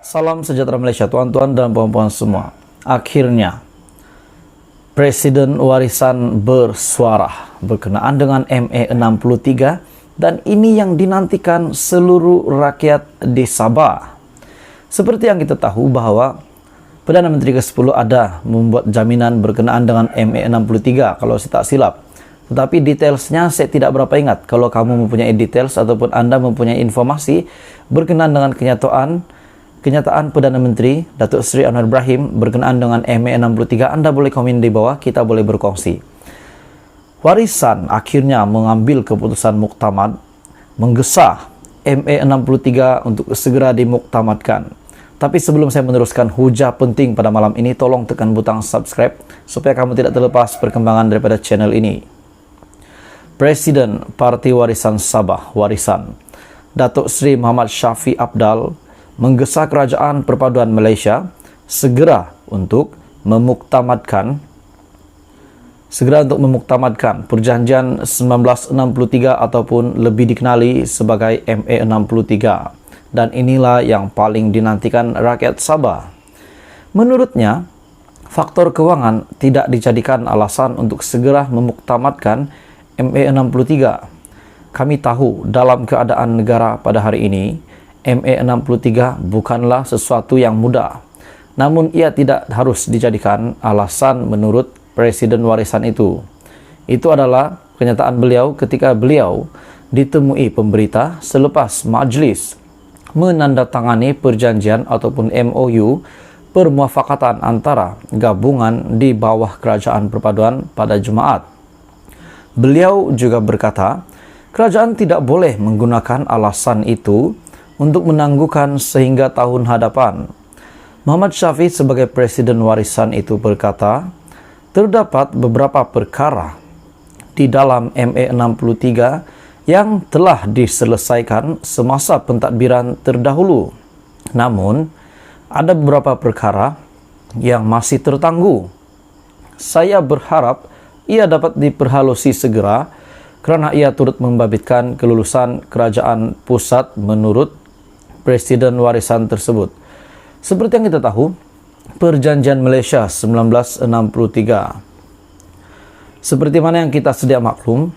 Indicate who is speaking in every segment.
Speaker 1: Salam sejahtera Malaysia, tuan-tuan dan puan-puan semua. Akhirnya, Presiden Warisan bersuara berkenaan dengan MA63 dan ini yang dinantikan seluruh rakyat di Sabah. Seperti yang kita tahu bahwa Perdana Menteri ke-10 ada membuat jaminan berkenaan dengan MA63 kalau saya tak silap. Tetapi detailsnya saya tidak berapa ingat. Kalau kamu mempunyai details ataupun Anda mempunyai informasi berkenaan dengan kenyataan Perdana Menteri Datuk Seri Anwar Ibrahim berkenaan dengan MA63, Anda boleh komen di bawah, kita boleh berkongsi. Warisan akhirnya mengambil keputusan muktamad menggesa MA63 untuk segera dimuktamadkan. Tapi sebelum saya meneruskan hujah penting pada malam ini, tolong tekan butang subscribe supaya kamu tidak terlepas perkembangan daripada channel ini. Presiden Parti Warisan Sabah, Warisan, Datuk Seri Muhammad Shafie Apdal menggesa Kerajaan Perpaduan Malaysia segera untuk memuktamadkan Perjanjian 1963 ataupun lebih dikenali sebagai MA63. Dan inilah yang paling dinantikan rakyat Sabah. Menurutnya, faktor kewangan tidak dijadikan alasan untuk segera memuktamadkan MA63. Kami tahu dalam keadaan negara pada hari ini, MA63 bukanlah sesuatu yang mudah. Namun ia tidak harus dijadikan alasan menurut Presiden Warisan itu. Itu adalah kenyataan beliau ketika beliau ditemui pemberita selepas majlis menandatangani perjanjian ataupun MOU permuafakatan antara gabungan di bawah Kerajaan Perpaduan pada Jumaat. Beliau juga berkata, kerajaan tidak boleh menggunakan alasan itu untuk menangguhkan sehingga tahun hadapan. Muhammad Shafie sebagai Presiden Warisan itu berkata, terdapat beberapa perkara di dalam MA63 yang telah diselesaikan semasa pentadbiran terdahulu. Namun, ada beberapa perkara yang masih tertangguh. Saya berharap ia dapat diperhalusi segera kerana ia turut membabitkan kelulusan kerajaan pusat menurut Presiden Warisan tersebut. Seperti yang kita tahu, Perjanjian Malaysia 1963. Seperti mana yang kita sedia maklum,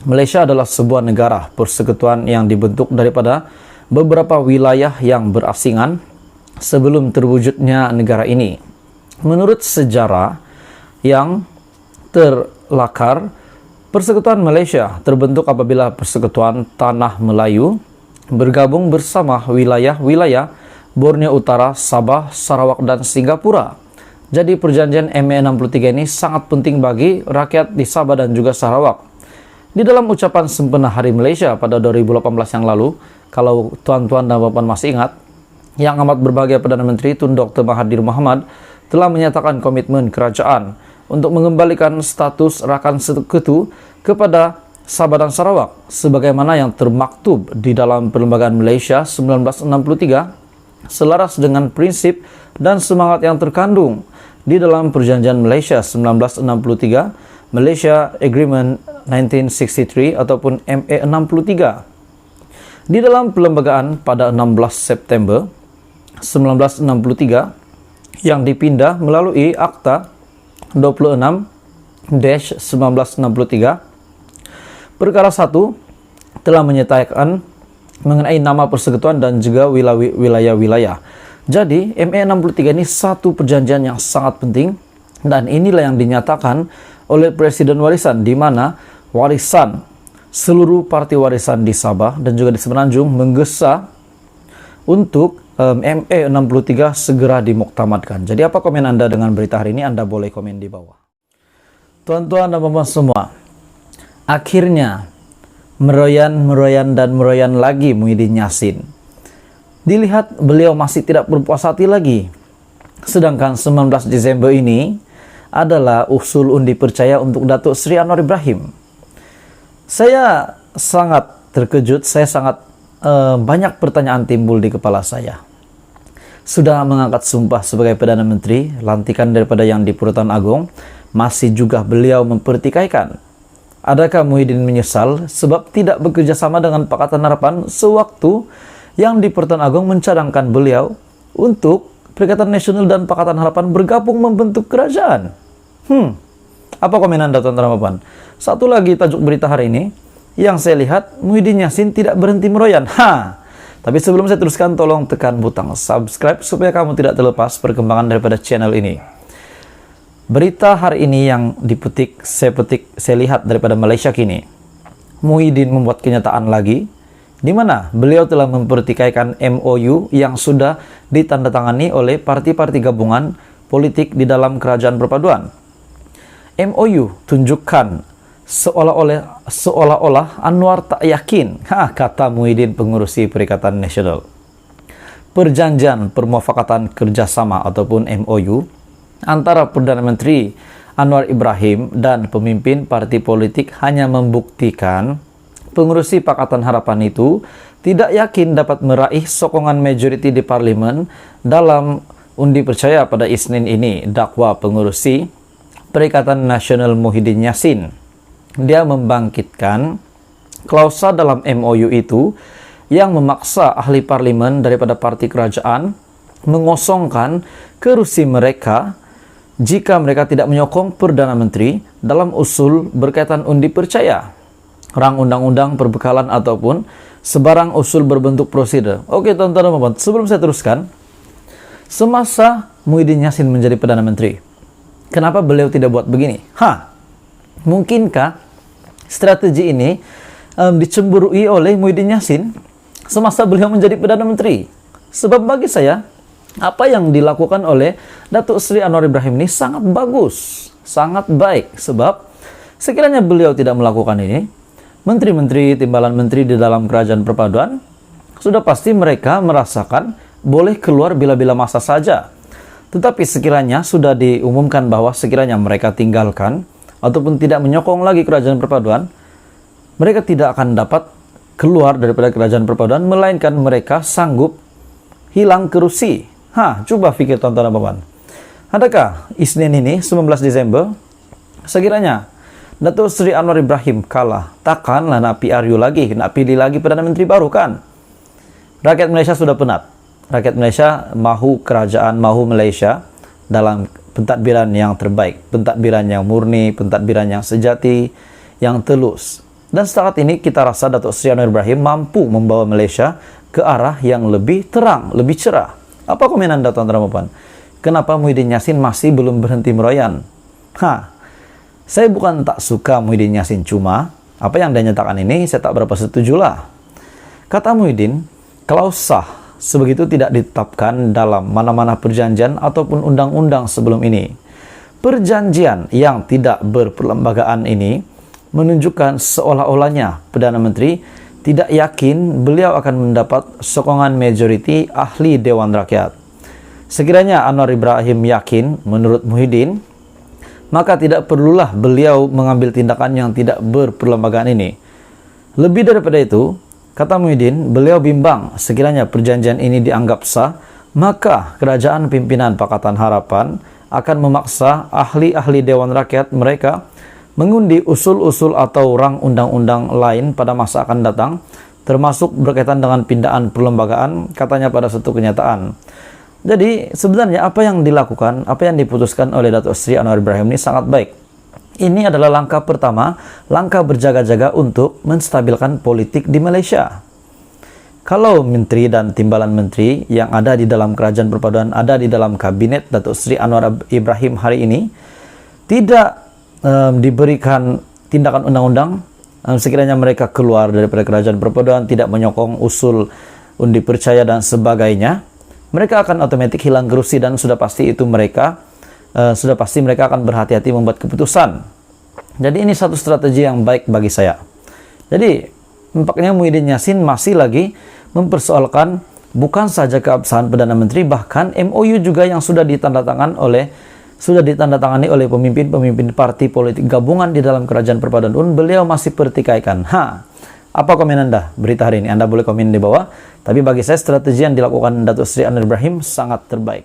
Speaker 1: Malaysia adalah sebuah negara persekutuan yang dibentuk daripada beberapa wilayah yang berasingan sebelum terwujudnya negara ini. Menurut sejarah yang terlakar, Persekutuan Malaysia terbentuk apabila Persekutuan Tanah Melayu bergabung bersama wilayah-wilayah Borneo Utara, Sabah, Sarawak dan Singapura. Jadi perjanjian MA63 ini sangat penting bagi rakyat di Sabah dan juga Sarawak. Di dalam ucapan sempena Hari Malaysia pada 2018 yang lalu, kalau tuan-tuan dan puan masih ingat, yang amat berbahagia Perdana Menteri Tun Dr. Mahathir Mohamad telah menyatakan komitmen kerajaan untuk mengembalikan status rakan sekutu kepada Sabah dan Sarawak sebagaimana yang termaktub di dalam Perlembagaan Malaysia 1963 selaras dengan prinsip dan semangat yang terkandung di dalam Perjanjian Malaysia 1963, Malaysia Agreement 1963 ataupun MA63. Di dalam perlembagaan pada 16 September 1963 yang dipindah melalui Akta 26-1963, Perkara 1 telah menyatakan mengenai nama persekutuan dan juga wilayah-wilayah. Jadi MA63 ini satu perjanjian yang sangat penting dan inilah yang dinyatakan oleh Presiden Warisan, di mana warisan seluruh parti warisan di Sabah dan juga di Semenanjung menggesa untuk MA63 segera dimuktamadkan. Jadi apa komen Anda dengan berita hari ini? Anda boleh komen di bawah. Tuan-tuan dan puan semua, akhirnya meroyan lagi Muhyiddin Yassin. Dilihat beliau masih tidak berpuas hati lagi. Sedangkan 19 Desember ini adalah usul undi percaya untuk Datuk Seri Anwar Ibrahim. Saya sangat terkejut, saya sangat banyak pertanyaan timbul di kepala saya. Sudah mengangkat sumpah sebagai Perdana Menteri, lantikan daripada yang di Pertuan Agong, masih juga beliau mempertikaikan. Adakah Muhyiddin menyesal sebab tidak bekerja sama dengan Pakatan Harapan sewaktu yang di Pertuan Agong mencadangkan beliau untuk Perikatan Nasional dan Pakatan Harapan bergabung membentuk kerajaan. Apa komen Anda, tuan-tuan dan puan? Satu lagi tajuk berita hari ini, yang saya lihat, Muhyiddin Yassin tidak berhenti meroyan. Tapi sebelum saya teruskan, tolong tekan butang subscribe supaya kamu tidak terlepas perkembangan daripada channel ini. Berita hari ini yang saya lihat daripada Malaysia kini. Muhyiddin membuat kenyataan lagi, di mana beliau telah mempertikaikan MOU yang sudah ditandatangani oleh parti-parti gabungan politik di dalam kerajaan perpaduan. MOU tunjukkan seolah-olah Anwar tak yakin, kata Muhyiddin pengurusi Perikatan Nasional. Perjanjian permufakatan kerjasama ataupun MOU antara Perdana Menteri Anwar Ibrahim dan pemimpin parti politik hanya membuktikan pengurusi Pakatan Harapan itu tidak yakin dapat meraih sokongan majoriti di parlimen dalam undi percaya pada Isnin ini, dakwa pengurusi Perikatan Nasional Muhyiddin Yassin. Dia membangkitkan klausa dalam MOU itu yang memaksa ahli parlimen daripada parti kerajaan mengosongkan kerusi mereka jika mereka tidak menyokong Perdana Menteri dalam usul berkaitan undi percaya, rang undang-undang perbekalan ataupun sebarang usul berbentuk prosedur. Oke, tuan-tuan dan puan, sebelum saya teruskan, semasa Muhyiddin Yassin menjadi Perdana Menteri, kenapa beliau tidak buat begini? Mungkinkah strategi ini dicemburui oleh Muhyiddin Yassin semasa beliau menjadi Perdana Menteri? Sebab bagi saya, apa yang dilakukan oleh Datuk Seri Anwar Ibrahim ini sangat bagus, sangat baik. Sebab sekiranya beliau tidak melakukan ini, menteri-menteri, timbalan menteri di dalam kerajaan perpaduan sudah pasti mereka merasakan boleh keluar bila-bila masa saja. Tetapi sekiranya sudah diumumkan bahwa sekiranya mereka tinggalkan ataupun tidak menyokong lagi kerajaan perpaduan, mereka tidak akan dapat keluar daripada kerajaan perpaduan, melainkan mereka sanggup hilang kerusi. Coba pikir tuan-tuan dan puan. Adakah Isnin ini 19 Desember sekiranya Datuk Seri Anwar Ibrahim kalah, takkanlah nak PRU lagi, nak pilih lagi Perdana Menteri baru kan? Rakyat Malaysia sudah penat. Rakyat Malaysia mahu kerajaan, mahu Malaysia dalam pentadbiran yang terbaik, pentadbiran yang murni, pentadbiran yang sejati, yang telus. Dan saat ini kita rasa Datuk Seri Anwar Ibrahim mampu membawa Malaysia ke arah yang lebih terang, lebih cerah. Apa komen Anda, tuan-tuan dan puan? Kenapa Muhyiddin Yassin masih belum berhenti meroyan? Saya bukan tak suka Muhyiddin Yassin, cuma apa yang dia nyatakan ini saya tak berapa setuju lah. Kata Muhyiddin, kalau sah sebegitu tidak ditetapkan dalam mana-mana perjanjian ataupun undang-undang sebelum ini. Perjanjian yang tidak berperlembagaan ini menunjukkan seolah-olahnya Perdana Menteri tidak yakin beliau akan mendapat sokongan majoriti ahli Dewan Rakyat. Sekiranya Anwar Ibrahim yakin, menurut Muhyiddin, maka tidak perlulah beliau mengambil tindakan yang tidak berperlembagaan ini. Lebih daripada itu, kata Muhyiddin, beliau bimbang sekiranya perjanjian ini dianggap sah, maka kerajaan pimpinan Pakatan Harapan akan memaksa ahli-ahli Dewan Rakyat mereka mengundi usul-usul atau rang undang-undang lain pada masa akan datang, termasuk berkaitan dengan pindahan perlembagaan, katanya pada suatu kenyataan. Jadi sebenarnya apa yang dilakukan, apa yang diputuskan oleh Datuk Seri Anwar Ibrahim ini sangat baik. Ini adalah langkah pertama, langkah berjaga-jaga untuk menstabilkan politik di Malaysia. Kalau menteri dan timbalan menteri yang ada di dalam kerajaan perpaduan, ada di dalam kabinet Datuk Seri Anwar Ibrahim hari ini, tidak diberikan tindakan undang-undang, sekiranya mereka keluar daripada kerajaan perpaduan, tidak menyokong usul undi percaya dan sebagainya, mereka akan otomatis hilang kerusi dan sudah pasti mereka akan berhati-hati membuat keputusan. Jadi ini satu strategi yang baik bagi saya. Jadi nampaknya Muhyiddin Yassin masih lagi mempersoalkan bukan saja keabsahan Perdana Menteri, bahkan MOU juga yang sudah ditandatangani oleh pemimpin-pemimpin parti politik gabungan di dalam kerajaan perpaduan pun beliau masih pertikaikan. Apa komen Anda berita hari ini? Anda boleh komen di bawah. Tapi bagi saya strategi yang dilakukan Datuk Seri Anwar Ibrahim sangat terbaik.